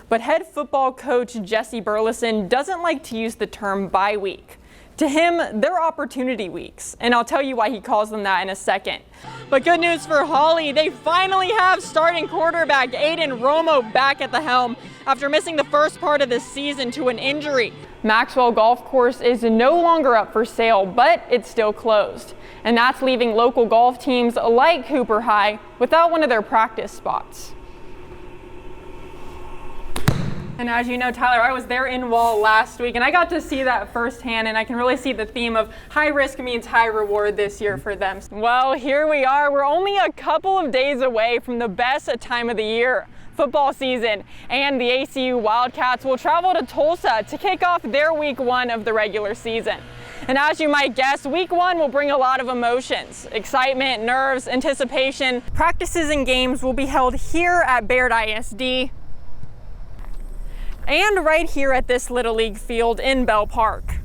But head football coach Jesse Burleson doesn't like to use the term bye week. To him, they're opportunity weeks, and I'll tell you why he calls them that in a second. But good news for Holly, they finally have starting quarterback Aiden Romo back at the helm after missing the first part of the season to an injury. Maxwell Golf Course is no longer up for sale, but it's still closed. And that's leaving local golf teams like Cooper High without one of their practice spots. And as you know, Tyler, I was there in Wall last week, and I got to see that firsthand, and I can really see the theme of high risk means high reward this year for them. Well, here we are. We're only a couple of days away from the best time of the year, football season, and the ACU Wildcats will travel to Tulsa to kick off their week 1 of the regular season. And as you might guess, week 1 will bring a lot of emotions, excitement, nerves, anticipation. Practices and games will be held here at Baird ISD, and right here at this Little League field in Bell Park.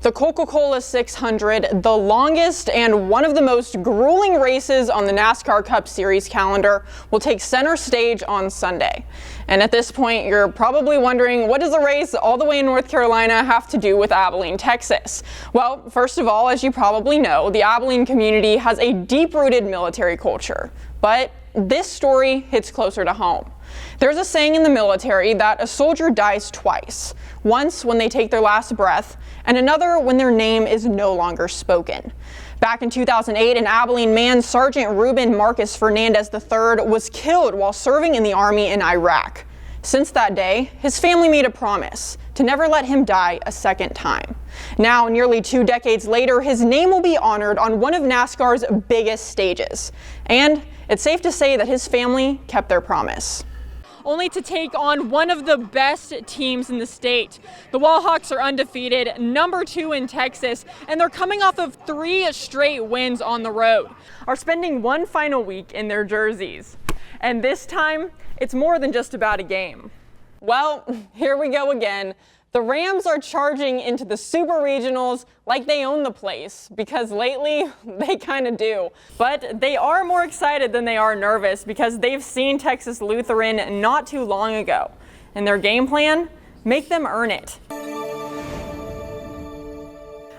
The Coca-Cola 600, the longest and one of the most grueling races on the NASCAR Cup Series calendar, will take center stage on Sunday. And at this point, you're probably wondering, what does a race all the way in North Carolina have to do with Abilene, Texas? Well, first of all, as you probably know, the Abilene community has a deep-rooted military culture. But this story hits closer to home. There's a saying in the military that a soldier dies twice, once when they take their last breath, and another when their name is no longer spoken. Back in 2008, an Abilene man, Sergeant Ruben Marcus Fernandez III, was killed while serving in the Army in Iraq. Since that day, his family made a promise to never let him die a second time. Now, nearly 2 decades later, his name will be honored on one of NASCAR's biggest stages. And it's safe to say that his family kept their promise. Only to take on one of the best teams in the state. The Wallhawks are undefeated, #2 in Texas, and they're coming off of 3 straight wins on the road, are spending one final week in their jerseys. And this time, it's more than just about a game. Well, here we go again. The Rams are charging into the Super Regionals like they own the place, because lately they kind of do. But they are more excited than they are nervous because they've seen Texas Lutheran not too long ago. And their game plan? Make them earn it.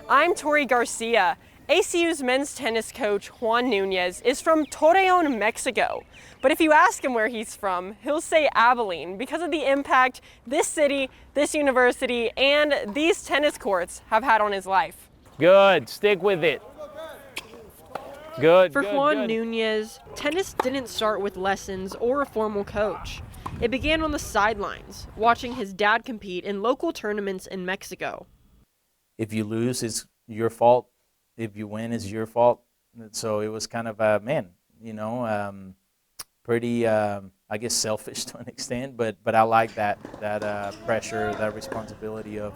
I'm Tori Garcia. ACU's men's tennis coach Juan Nunez is from Torreon, Mexico. But if you ask him where he's from, he'll say Abilene because of the impact this city, this university, and these tennis courts have had on his life. Good, stick with it. Good. For Juan Nunez, tennis didn't start with lessons or a formal coach. It began on the sidelines, watching his dad compete in local tournaments in Mexico. If you lose, it's your fault. If you win, it's your fault. So it was kind of pretty, I guess, selfish to an extent, but I like that pressure, that responsibility of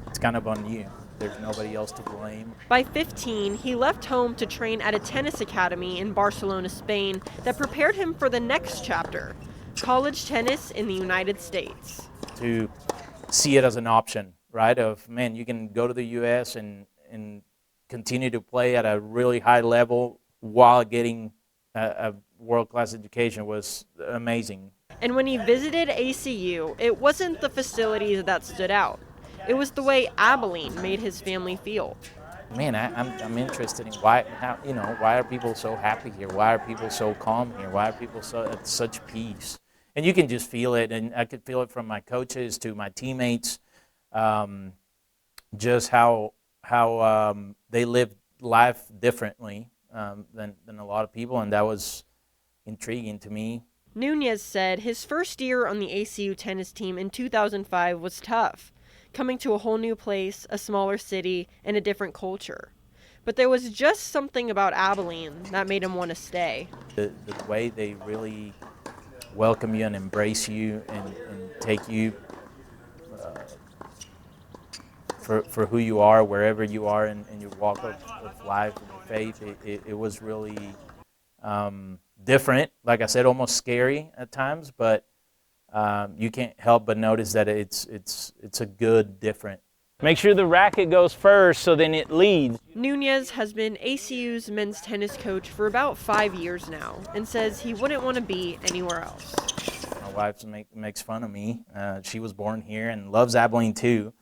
it's kind of on you. There's nobody else to blame. By 15, he left home to train at a tennis academy in Barcelona, Spain, that prepared him for the next chapter, college tennis in the United States. To see it as an option, right? Of, man, you can go to the U.S. and continue to play at a really high level while getting a world-class education was amazing. And when he visited ACU, it wasn't the facilities that stood out. It was the way Abilene made his family feel. Man, I'm interested in why are people so happy here? Why are people so calm here? Why are people so at such peace? And you can just feel it, and I could feel it from my coaches to my teammates, just how they live life differently than a lot of people, and that was intriguing to me. Nunez said his first year on the ACU tennis team in 2005 was tough, coming to a whole new place, a smaller city, and a different culture. But there was just something about Abilene that made him want to stay. The way they really welcome you and embrace you and take you for who you are, wherever you are in your walk of life and your faith, it was really different. Like I said, almost scary at times, but you can't help but notice that it's a good different. Make sure the racket goes first so then it leads. Nunez has been ACU's men's tennis coach for about 5 years now and says he wouldn't want to be anywhere else. wife makes fun of me. She was born here and loves Abilene too,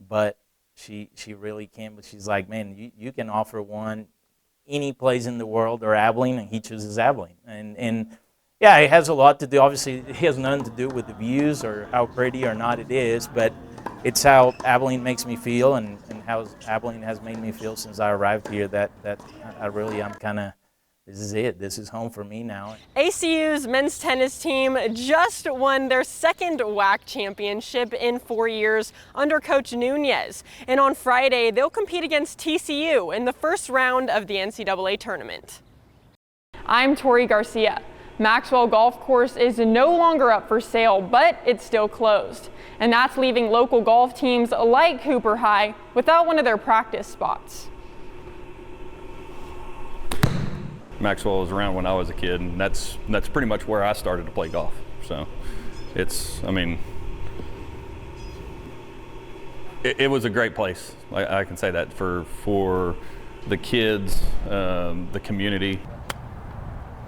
but she really can't. But she's like, man, you can offer one any place in the world or Abilene, and he chooses Abilene. And yeah, it has a lot to do. Obviously, it has nothing to do with the views or how pretty or not it is, but it's how Abilene makes me feel, and how Abilene has made me feel since I arrived here. That I'm kind of, this is it. This is home for me now. ACU's men's tennis team just won their second WAC championship in 4 years under Coach Nunez. And on Friday, they'll compete against TCU in the first round of the NCAA tournament. I'm Tori Garcia. Maxwell Golf Course is no longer up for sale, but it's still closed. And that's leaving local golf teams like Cooper High without one of their practice spots. Maxwell was around when I was a kid, and that's pretty much where I started to play golf. So it was a great place. I can say that for the kids, the community.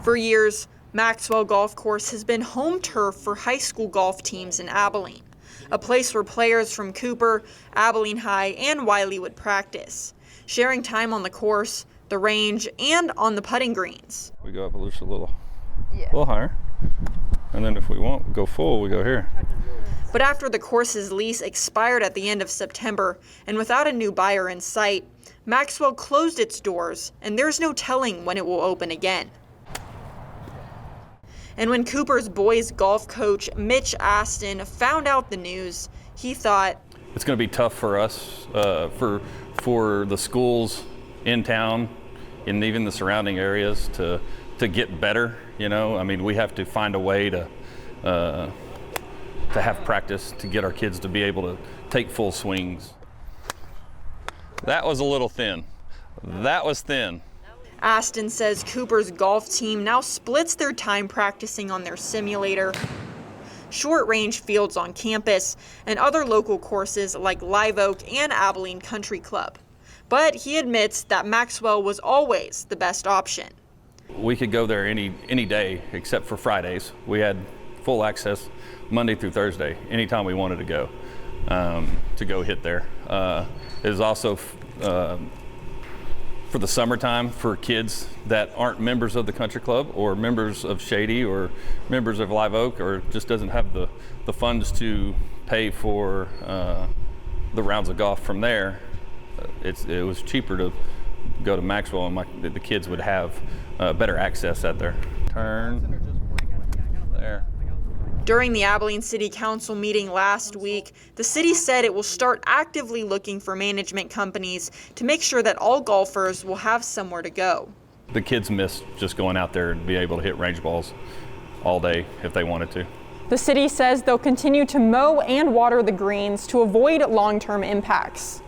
For years, Maxwell Golf Course has been home turf for high school golf teams in Abilene, a place where players from Cooper, Abilene High, and Wiley would practice, sharing time on the course, the range, and on the putting greens. We go up just a little higher, and then if we want to go full, we go here. But after the course's lease expired at the end of September, and without a new buyer in sight, Maxwell closed its doors, and there's no telling when it will open again. And when Cooper's boys golf coach, Mitch Aston, found out the news, he thought, it's going to be tough for us, for the schools in town and even the surrounding areas to get better. You know, I mean, we have to find a way to have practice to get our kids to be able to take full swings. That was a little thin. That was thin. Aston says Cooper's golf team now splits their time practicing on their simulator, short-range fields on campus, and other local courses like Live Oak and Abilene Country Club. But he admits that Maxwell was always the best option. We could go there any day except for Fridays. We had full access Monday through Thursday, anytime we wanted to go hit there. It is also for the summertime for kids that aren't members of the country club or members of Shady or members of Live Oak or just doesn't have the funds to pay for the rounds of golf from there. It was cheaper to go to Maxwell, and the kids would have better access at their turn there. During the Abilene City Council meeting last week, the city said it will start actively looking for management companies to make sure that all golfers will have somewhere to go. The kids miss just going out there and be able to hit range balls all day if they wanted to. The city says they'll continue to mow and water the greens to avoid long-term impacts.